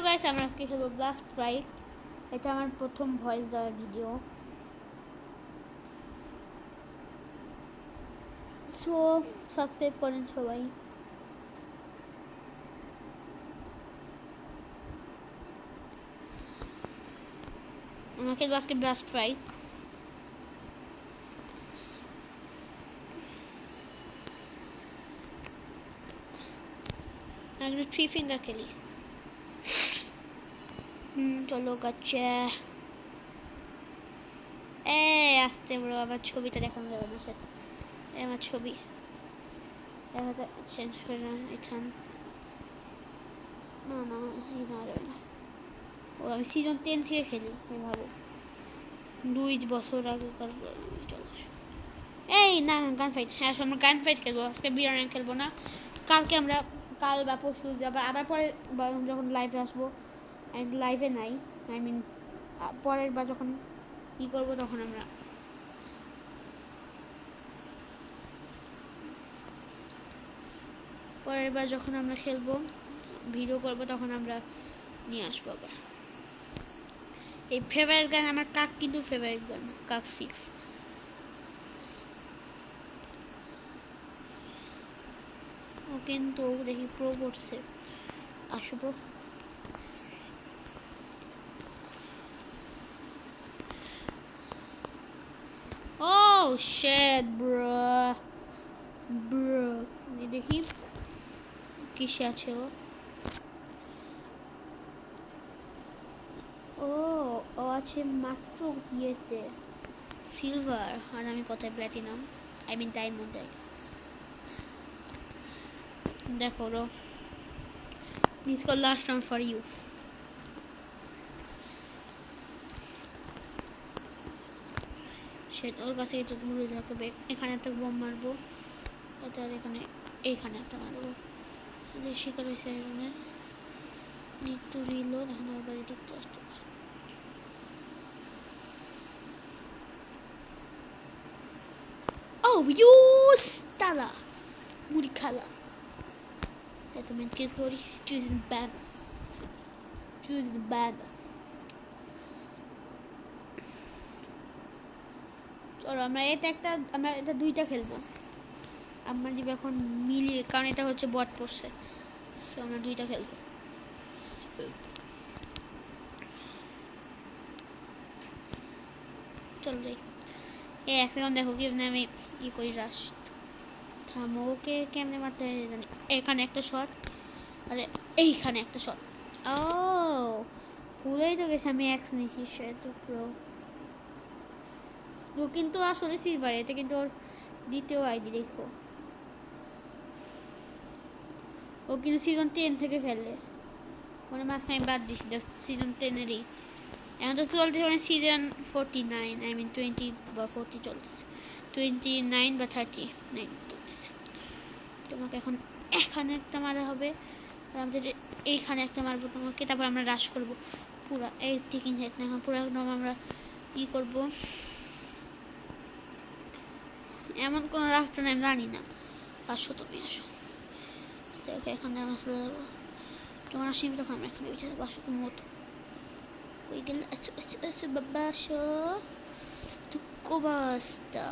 Guys, আমরা আজকে খেলবো ব্লাস্ট স্ট্রাইক। এটা আমার প্রথম ভয়েস দেওয়া ভিডিও। সো সাবস্ক্রাইব করেন সবাই। আমরা খেলবো আজকে ব্লাস্ট স্ট্রাইক। আমরা 3 ফিঙ্গার খেলি। চলো গাচ্চা। আসতে বড় আবার ছবিটা দেখানো যাবে না সেটা। আমার ছবি এটা চেঞ্জ করে না, এটা না না এই না যাবে না। ও আমি সিজন 10 থেকে খেলি, ভাবো 2 বছর আগেকার। চলো এই না গান ফাইট। হ্যাঁ আমরা গান ফাইট খেলবো আজকে, বিয়ার র্যাঙ্ক খেলবো না। কালকে আমরা কাল বা পরশু আবার পরে যখন লাইভে আসবো, অ্যান্ড লাইভে নাই, আই মিন পরের বার যখন ই করবো তখন আমরা যখন আমরা খেলবো ভিডিও করবো তখন আমরা নিয়ে আসবো আবার। এই ফেভারিট গান আমার কাক, কিন্তু ফেভারিট গান কাক 6। ও কিন্তু দেখি প্রো করছে, আসবো। Oh shit bro, দেখি কিসে আছে ও। ও আছে মাত্র ইয়েতে সিলভার, আর আমি কোথায় প্ল্যাটিনাম, আই মিন ডায়মন্ড। দেখো রো, this call last round for you. ওর কাছে একটু দূরে থাকবে। এখানে একটা বোম মারবো, তার এখানে এইখানে একটা মারবো। শিকার হয়েছে এখানে, একটু রিলোড। এখন ওর বাড়ি ঢুকতে আসতে। Oh, use tala muri khala. Это мен киркори choosing banners. চলো আমরা এটা দুইটা খেলবো। আমরা যে এখন মিলিয়ে, কারণ এটা হচ্ছে বট পড়ছে, সো আমরা দুইটা খেলবো। চল যাই। এক সেকেন্ড দেখো কি আমি ই করি, রাশ থামো। ওকে কেমনে মারতে হয় জানি। এখানে একটা শট, আরে এইখানে একটা শট। ও ভুলেই তো গেছে আমি এক্স নিয়েছি। তো প্রো ও কিন্তু আসলে সিলভার, এটা কিন্তু ওর দ্বিতীয় আইডি। দেখো ও কিন্তু সিজন 10 থেকে খেলে, মানে মাঝখানে বাদ দিছি সিজন 10-এরই। এখন তো চলছে মানে সিজন 49, আই মিন 20 বা 40 চলছে, 29 বা 39 চলতেছে। তোমাকে এখন এখানে একটা মারা হবে, আর আমাদের এইখানে একটা মারবো তোমাকে, তারপর আমরা রাশ করব পুরো এই স্টিকিং হেড না, পুরো একদম আমরা ই করব। এমন কোনো রাস্তা নেই, আমি জানি না। আসো তুমি আসো, দেখো এখানে আমরা চলে যাবো। যখন আসি তখন আমরা এখানে উঠে যাবো। আসো তুমি মতো হয়ে গেলে। আসো বাবা আসো। বাস্তা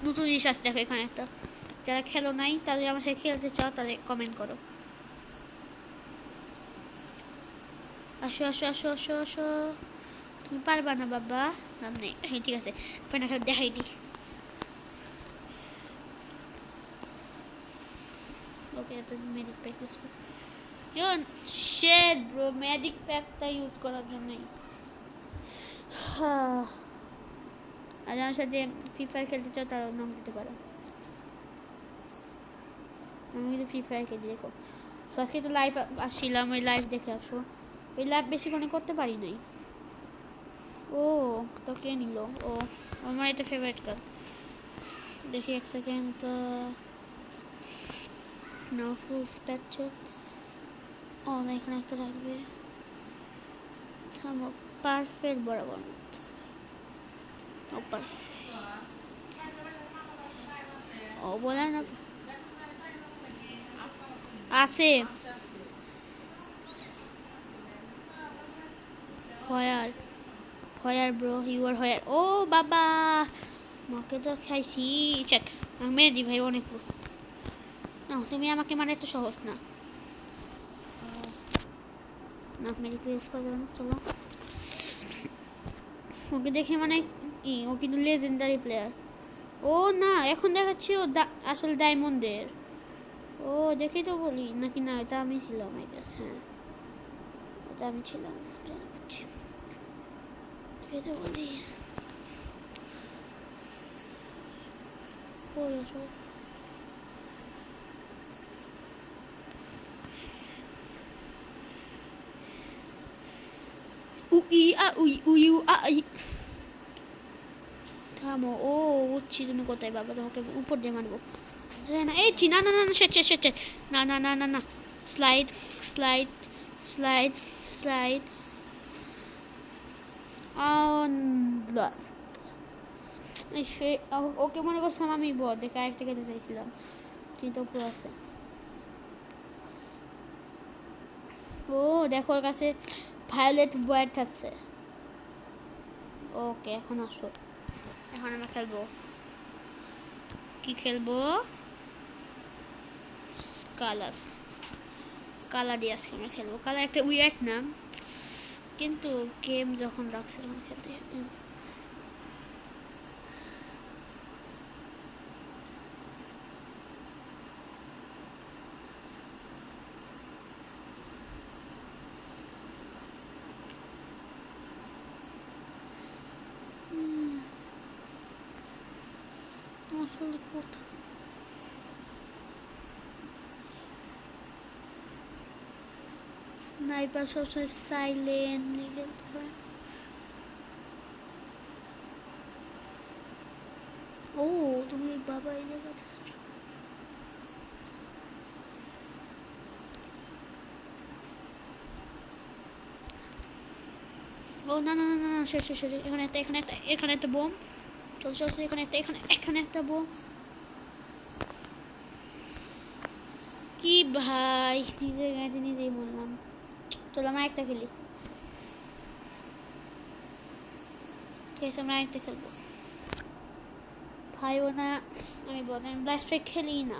দুটো জিনিস আছে দেখো এখানে একটা। যারা খেলো নাই, তাদের আমার সাথে খেলতে চাও তাদের কমেন্ট করো। আসো আসো আসো আসো আসো, তুমি পারবা না বাবা, নাম নেই। হ্যাঁ ঠিক আছে, ফাইনাল দেখাই দি। ওকে এটা মেডিক প্যাক ইউজ কর। ইয়ো শিট ব্রো, মেডিক প্যাকটা ইউজ করার জন্যই। আর আমার সাথে ফ্রি ফায়ার খেলতে চাও তারাও নাম দিতে পারো। আমি কিন্তু ফ্রি ফায়ার খেলি। দেখো আজকে তো লাইভ আসছিলাম, ওই লাইভ দেখে আসো। ওই লাইভ বেশিক্ষণ করতে পারি নাই। ও তো কে নিল? ও আমার এটা ফেভারিট কার। দেখি এক সেকেন্ড। নাও ফুল স্পেকচার। ও না, এখানে একটা রাখবে। থামো, পারফেক্ট বরাবর। ও পারফেক্ট, ও বলে না আছে। হোয়ার হোয়ার ব্রো ইউ আর হোয়ার ও বাবা মাকে তো খাইছি চেক আমি মেরে দি ভাই অনেক না তুমি আমাকে মানে এত সহজ না না মেরে প্লেস করে দেবো না চলো ওকে দেখে মানে ও কিন্তু লেজেন্ডারি প্লেয়ার ও না এখন দেখাচ্ছি ও আসলে ডায়মন্ডের ও দেখেই তো বলি নাকি না এটা আমি ছিলাম আই গেস হ্যাঁ এটা আমি ছিলাম দেখেই তো বলি কই আসো থামো ও উঠছি তুমি কোথায় বাবা তোমাকে উপর দিয়ে মারবো না এই না না না না শেট না না না না না slide slide slide slide on সে ওকে মনে করছিলাম আমি বল দেখে আরেকটা খেতে চাইছিলাম কিন্তু পুরো আছে ও দেখো ওর কাছে ভায়োলেট হোয়াইট আছে ওকে এখন আসো এখন আমরা খেলবো কি খেলবো কালাস কালা দিয়ে আজকে আমরা খেলবো কালা একটা উইয়ার্ড নাম কিন্তু গেম যখন রাখছে তখন খেলতে আসলে কোথায় স্নাইপার সবসময় সাইলেন্টলি খেলতে হয় ও তুমি বাবা এই জায়গা ও না না না না সরি এখানে একটা বোম চল এখানে একটা বোম কি ভাই নিজের গাড়িতে নিজেই বললাম চল আমরা একটা খেলি ঠিক আছে আমরা একটা খেলবো ভাই ও না আমি বললাম আমি ব্লাস্ট স্ট্রাইক খেলি না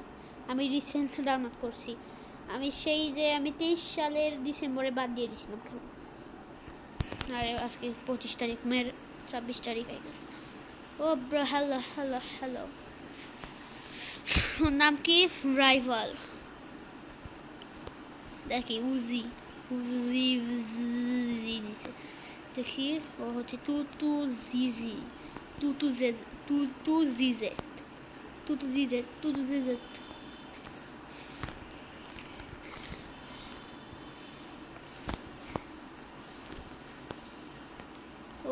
আমি রিসেন্টলি ডাউনলোড করছি আমি সেই যে আমি 23 সালের ডিসেম্বরে বাদ দিয়ে দিয়েছিলাম খেলা আরে আজকে 25 তারিখ মের 26 তারিখ হয়ে গেছে ও ব্রো হ্যালো ওর নাম কি রাইভাল দেখি উজি নিচে দেখি ও হচ্ছে টু জিজেড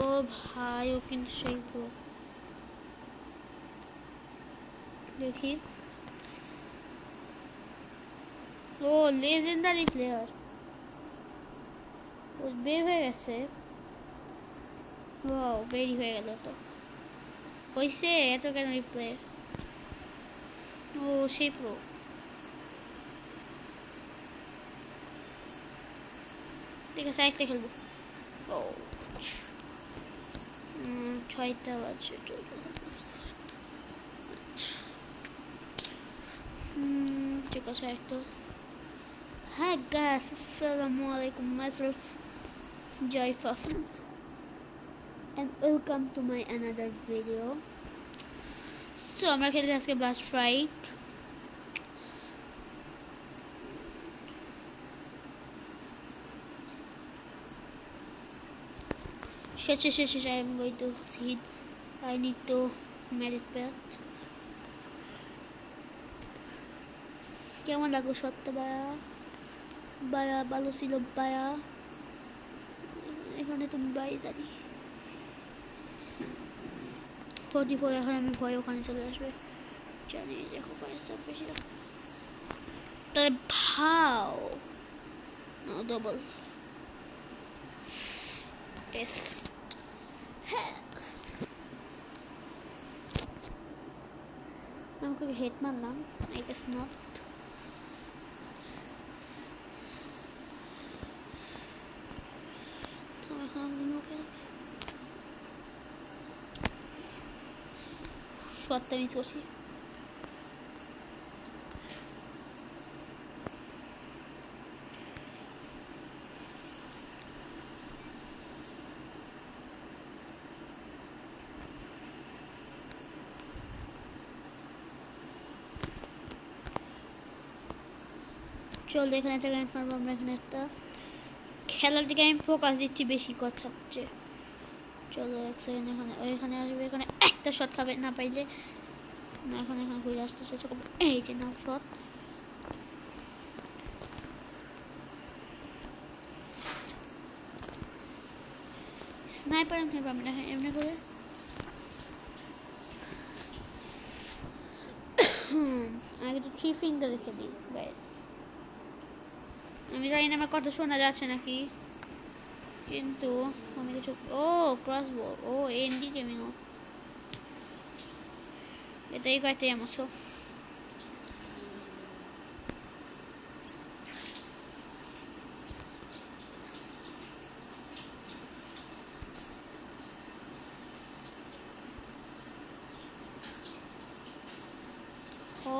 ও ভাই ও কিন্তু সেই প্রো দেখি ও লেজেন্ডারি প্লেয়ার ও বের হয়ে গেছে ওয়াও বেরি হয়ে গেল তো হইছে এত কেন রিপ্লে ও সেই প্রো ঠিক আছে একটা খেলবো ও 6টা বাজে ঠিক আছে একটা Hi guys, Assalamualaikum, myself Joy Fafan and welcome to my another video. So আমরা খেলতে আজকে Blast Strike. Shit, I am going to see. I need to meditate. কেমন লাগলো সত্য বায়া ভালো ছিল বায়া এখানে তুমি বাই জানি 44 এখন আমি ভয় ওখানে চলে আসবে জানি দেখো পাঁচটা বেশি তাহলে ভাও নো ডবল এস হ্যাঁ আমাকে হেড মারলাম আই গেস নট শটটা মিস করছি। চলো এখানে একটা রান মারবো আমরা। এখানে একটা খেলার দিকে আমি ফোকাস দিচ্ছি বেশি কথা হচ্ছে। চলো এক সেকেন্ড, এখানে আসবে, এখানে একটা শট খাবে না পাইলে না। এখানে ঘুরে আসতে চেষ্টা করবো। এই যে নাও শট। স্নাইপার আমি না এমনি করে। আগে তো 3 ফিঙ্গারে খেলি গাইস। আমি জানি না আমার কথা শোনা যাচ্ছে নাকি, কিন্তু আমি কিছু ও ক্রসবো ও এনডি গেমিং ও এটাই কয়টাই আমছো। ও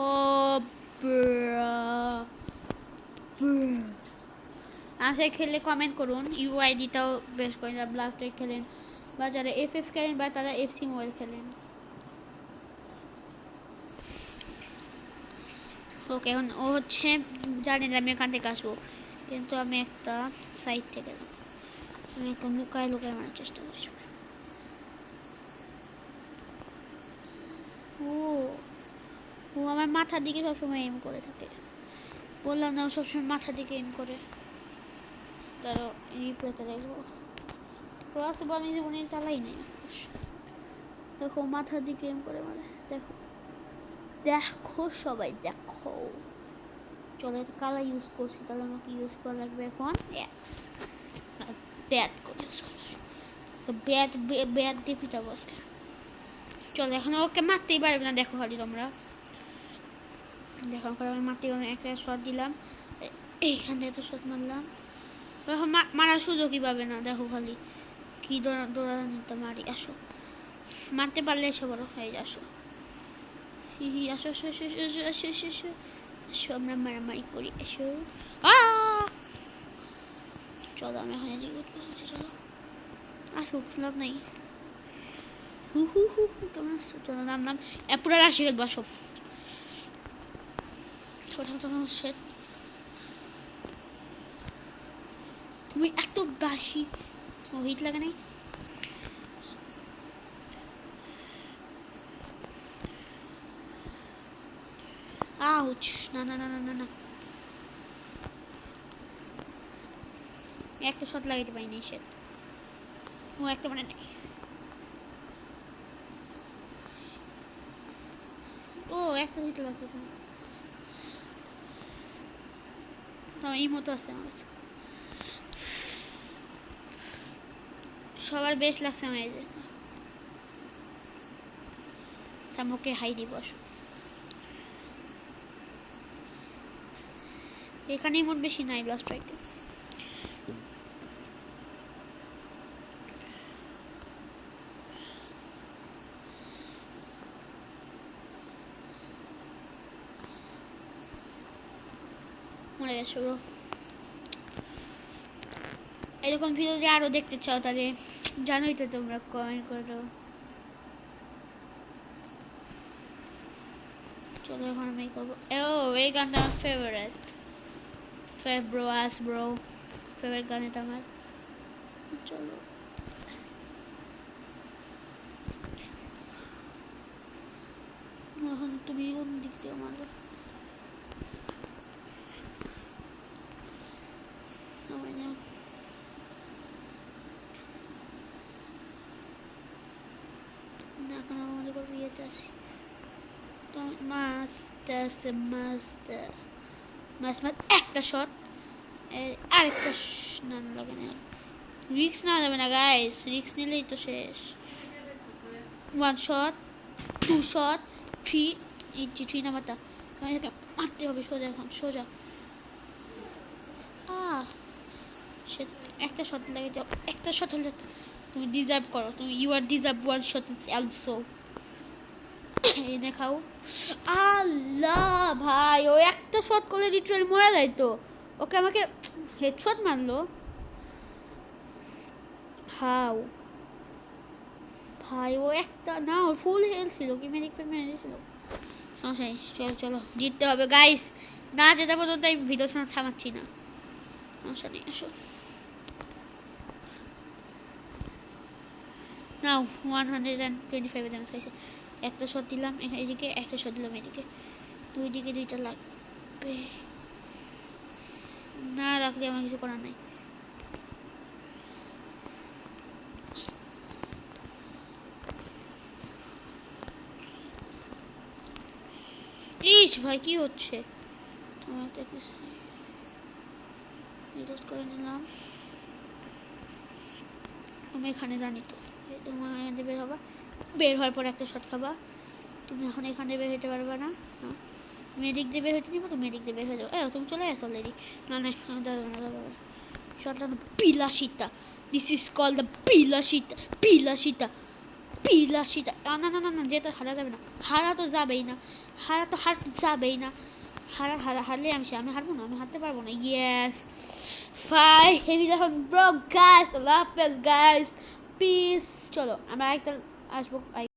আসে খেললে কমেন্ট করুন, ইউআইডিটাও বেশ করে যারা ব্লাস্ট খেলেন বা যারা এফএফ খেলেন বা তারা এফসি মোবাইল খেলেন। ওকে এখন ও হচ্ছে জানি না আমি এখান থেকে আসবো, কিন্তু আমি একটা সাইড থেকে আমি এখন লুকায় লুকায় মারার চেষ্টা করছি। ও ও আমার মাথার দিকে সবসময় এম করে থাকে। বললাম না ও সবসময় মাথার দিকে এম করে। তারও রিপ্লেতে দেখবো। ক্রস বল আমি জীবনে চালাই নাই। দেখো মাথার দিকে এম করে মারে। দেখো দেখো সবাই দেখো। চলো এটা কালা ইউজ করছি, তাহলে আমাকে ইউজ করা লাগবে এখন এক্স। ব্যাট করে ইউজ করবো। তো ব্যাট ব্যাট দিয়ে পিটাবো আজকে। চলো এখন ওকে মারতেই পারবে না, দেখো খালি তোমরা দেখো আমি মারতেই পারবে না। একটা শট দিলাম, এইখান থেকে তো শট মারলাম, এখন মারার সুযোগই পাবে না। দেখো খালি কি দৌড়ানিতে মারি। আসো মারতে পারলে এসে বড় হয়ে আসো। হি হি আসো আসো আসো আসো আসো আসো আসো আসো আমরা মারামারি করি এসো। চলো আমি এখানে যে চলো আসো, লাভ নাই। হু হু হু কেমন আসছো? চলো নাম নাম পুরো রাশি খেলবো। আসো তুমি এত বাসি হিট লাগে নাই। আউচ না না না না না না, একটা শট লাগাইতে পারিনি। সে ও একটা মানে নেই। ও একটা হিট লাগতেছে না। এই মতো আছে আমার কাছে। সবার বেশ লাগছে আমার এই যে তামুকে হাই দিব। এখানে ইমোট বেশি নাই ব্লাস্ট স্ট্রাইকে। মরে গেছে ব্রো। এরকম ভিডিও যদি আরো দেখতে চাও তাহলে জানোই তো তোমরা কমেন্ট করো। চলো এখন আমি করবো। ও এই গানটা আমার ফেভারিট। ফেব্রো আস ব্রো ফেভারিট গান এটা আমার। চলো এখন তুমি কোন দিক থেকে মারবে? সময় নাও। না এখন আমাদের করবো ইয়েতে আসি তো মাস্ট আছে মাস্ট মাস্ট মাস্ট একটা শট আরেকটা না না লাগে না। রিক্স নেওয়া যাবে না গাইস, রিক্স নিলেই তো শেষ। 1 শট 2 শট 3 83 নাম্বারটা মারতে হবে সোজা। এখন সোজা সে একটা শট লাগে যাও, একটা শট হলে তুমি ডিজার্ভ করো। তুমি you are deserve one shot is also. এনে খাও। আল্লাহ ভাই, ও একটা শট করলে লিটারালি মরে যায় তো। ওকে আমাকে হেডশট মারলো। হাউ ভাই, ও একটা না, ওর ফুল হেলথ ছিল, কি মেডিক পে মেরে ছিল। সমস্যা নেই, চলো চলো জিততে হবে গাইস। না যেতে পর্যন্ত আমি ভিডিও থামাচ্ছি না। সমস্যা নেই, আসো। নাও 125 ড্যামেজ খাইছে। একটা শট দিলাম এদিকে, একটা শট দিলাম এদিকে, দুই দিকে দুইটা লাগবে। না রাখলে আমার কিছু করার নাই। ইস ভাই, কি হচ্ছে? তোমাকে রিলোড করে নিলাম। তুমি এখানে জানি তো, তোমার এখান থেকে বের হবা, বের হওয়ার পর একটা শট খাবা। তুমি এখন এখানে বের হতে পারবে না। তুমি এদিক দিয়ে বের হতে দিব, তুমি এদিক দিয়ে বের হয়ে যাও। তুমি চলে আসো অলরেডি। না না, দাঁড়াবে না, দাঁড়াবে না। শটটা বিলাসিতা, দিস ইজ কল দ্য বিলাসিতা, বিলাসিতা, বিলাসিতা। না না না না, যেটা হারা যাবে না, হারা তো যাবেই না, হারা তো যাবেই না। হারলে আমি হারবো না, আমি হারতে পারবো না। ইয়েস ফাই হেভি যখন ব্রো গাইস, আল্লাহ হাফেজ গাইস, পিস। চলো আমরা একটা আসবো।